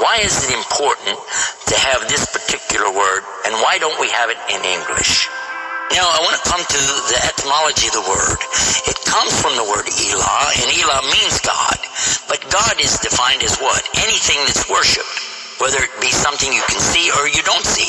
Why is it important to have this particular word, and why don't we have it in English? Now, I want to come to the etymology of the word. It comes from the word Elah, and Elah means God. But God is defined as what? Anything that's worshipped, whether it be something you can see or you don't see,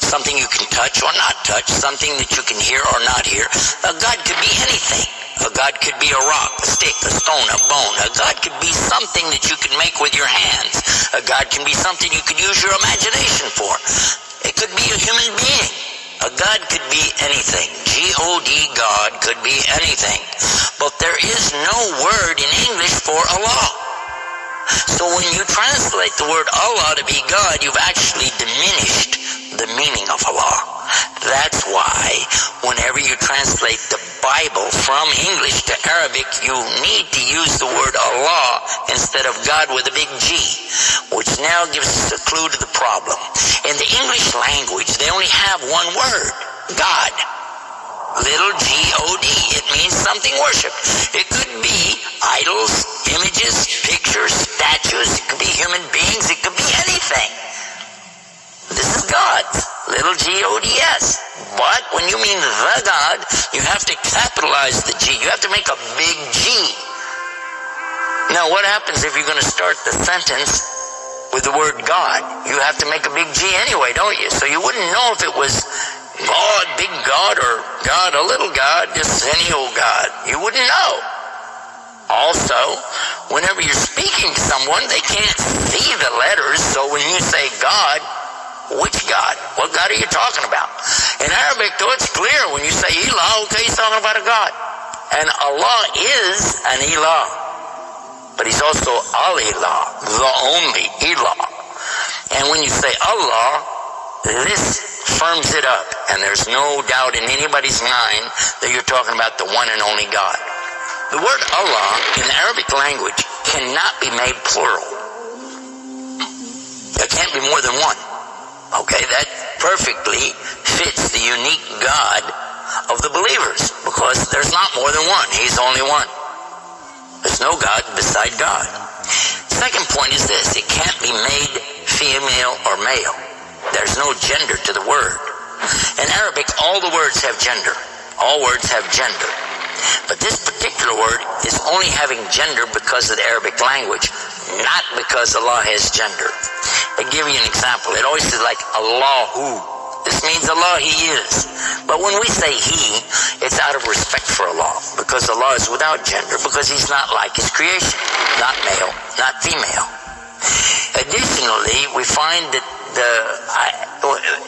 something you can touch or not touch, something that you can hear or not hear. A God could be anything. A God could be a rock, a stick, a stone, a bone. A God could be something that you can make with your hands. A God can be something you could use your imagination for. It could be a human being. A God could be anything. G-O-D, God could be anything. But there is no word in English for Allah. So when you translate the word Allah to be God, you've actually diminished the meaning of Allah. That's why whenever you translate the Bible from English to Arabic, you need to use the word Allah instead of God with a big G, which now gives us a clue to the problem. In the English language, they only have one word, God. Little G-O-D. It means something worshipped. It could be idols, images, pictures, statues. It could be human beings. It could be anything. This is God's. Little G-O-D-S. But when you mean the God, you have to capitalize the G. You have to make a big G. Now, what happens if you're going to start the sentence with the word God? You have to make a big G anyway, don't you? So you wouldn't know if it was God, big God, or God, a little God, just any old God. You wouldn't know. Also, whenever you're speaking to someone, they can't see the letters, so when you say God, which God? What God are you talking about? In Arabic, though, it's clear. When you say Elah, okay, he's talking about a God. And Allah is an Elah. But he's also Al-Ilah, the only Elah. And when you say Allah, this firms it up. And there's no doubt in anybody's mind that you're talking about the one and only God. The word Allah in the Arabic language cannot be made plural. There can't be more than one. Okay, that perfectly fits the unique God of the believers, because there's not more than one. He's only one. There's no God beside God. Second point is this: it can't be made female or male. There's no gender to the word. In Arabic, all the words have gender. All words have gender. But this particular word is only having gender because of the Arabic language, not because Allah has gender. I'll give you an example. It always says like Allahu. This means Allah, He is. But when we say He, it's out of respect for Allah, because Allah is without gender, because He's not like His creation, not male, not female. Additionally, we find that the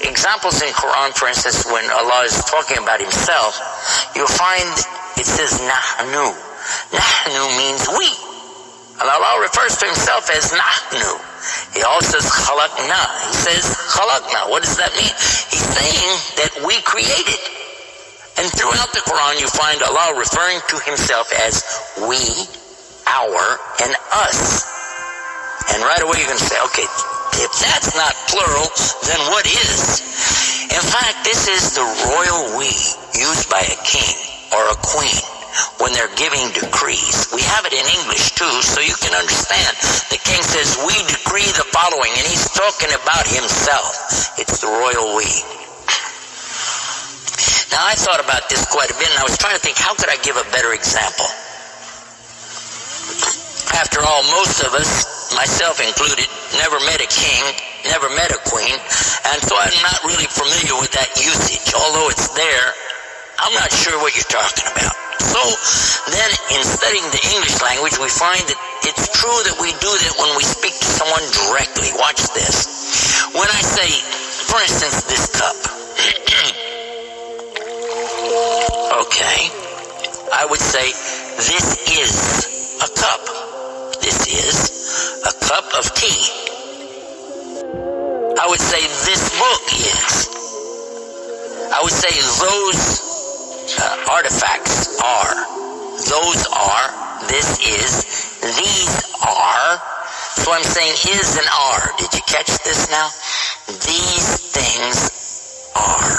examples in Quran, for instance, when Allah is talking about Himself, you'll find it says Nahnu. Nahnu means we. And Allah refers to Himself as Nahnu. He also says Khalaqna. He says Khalaqna. What does that mean? He's saying that we created. And throughout the Quran, you find Allah referring to Himself as we, our, and us. And right away you're going to say, okay, if that's not plural, then what is? In fact, this is the royal we used by a king or a queen when they're giving decrees. We have it in English too, so you can understand. The king says, we decree the following, and he's talking about himself. It's the royal we. Now, I thought about this quite a bit, and I was trying to think, how could I give a better example? After all, most of us, myself included, never met a king, never met a queen, and so I'm not really familiar with that usage. Although it's there, I'm not sure what you're talking about. So then, in studying the English language, we find that it's true that we do that when we speak to someone directly. Watch this. When I say, for instance, this cup. Okay. I would say, this is a cup. This is a cup of tea. I would say, this book is. I would say, those artifacts are, those are, this is, these are. So I'm saying is and are. Did you catch this now? These things are.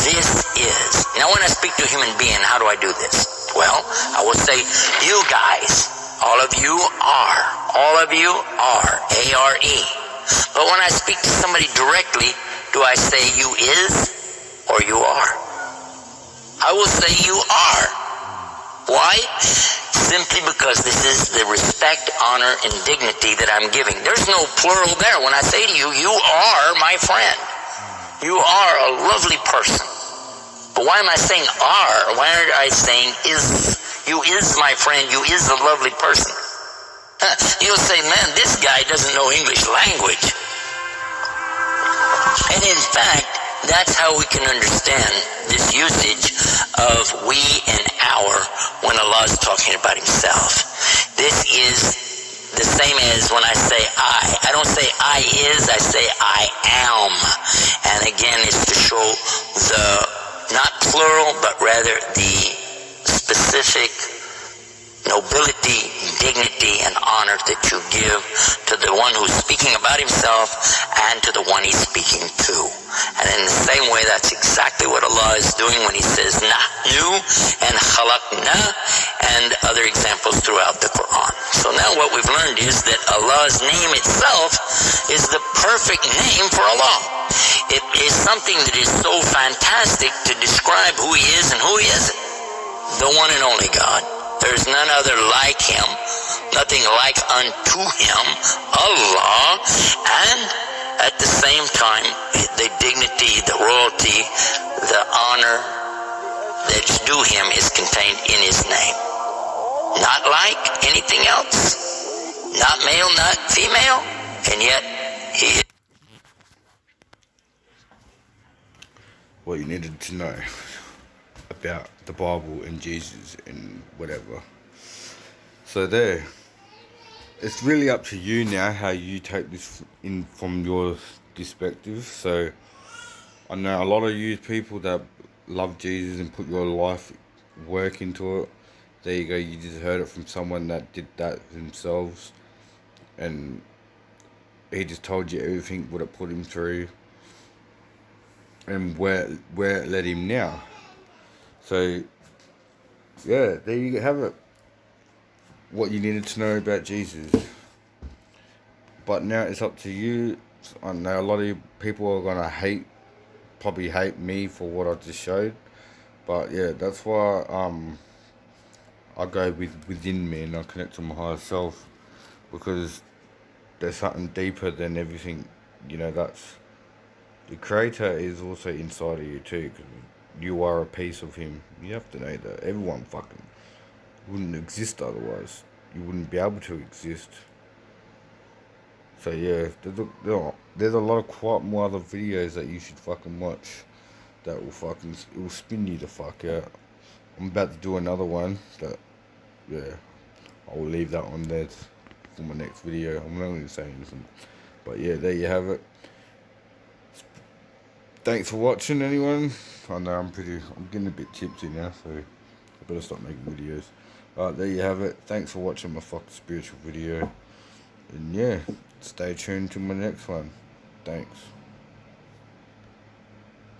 This is. Now when I speak to a human being, how do I do this? Well, I will say, you guys, all of you are. All of you are, A-R-E. But when I speak to somebody directly, do I say you is or you are? I will say you are. Why? Simply because this is the respect, honor, and dignity that I'm giving. There's no plural there. When I say to you, you are my friend. You are a lovely person. But why am I saying are? Why aren't I saying is? You is my friend. You is a lovely person. You'll say, man, this guy doesn't know English language. And in fact, that's how we can understand this usage of we and our when Allah is talking about himself. This is the same as when I say I. I don't say I is, I say I am. And again, it's to show the, not plural, but rather the specific nobility, dignity, and honor that you give to the one who's speaking about himself and to the one he's speaking to. And in the same way, that's exactly what Allah is doing when he says nahnu and khalaqna and other examples throughout the Quran. So now what we've learned is that Allah's name itself is the perfect name for Allah. It is something that is so fantastic to describe who he is and who he isn't. The one and only God. There's none other like him, nothing like unto him, Allah, and at the same time, the dignity, the royalty, the honor that's due him is contained in his name. Not like anything else, not male, not female, and yet he is. What you needed to know about the Bible and Jesus and whatever. So there, it's really up to you now how you take this in from your perspective. So I know a lot of you people that love Jesus and put your life work into it. There you go, you just heard it from someone that did that themselves, and he just told you everything what it put him through and where it led him now. So, yeah, there you have it. What you needed to know about Jesus. But now it's up to you. I know a lot of people are going to probably hate me for what I just showed. But yeah, that's why I go within me and I connect to my higher self. Because there's something deeper than everything. You know, that's... The Creator is also inside of you too. Cause you are a piece of him. You have to know that. Everyone fucking wouldn't exist otherwise. You wouldn't be able to exist. So yeah, there's a lot of quite more other videos that you should fucking watch. That it will spin you the fuck out. I'm about to do another one that, yeah, I will leave that on there for my next video. I'm not going to say anything. But yeah, there you have it. Thanks for watching, anyone. I know I'm getting a bit tipsy now, so I better stop making videos. Alright, there you have it. Thanks for watching my fucking spiritual video. And yeah, stay tuned to my next one. Thanks.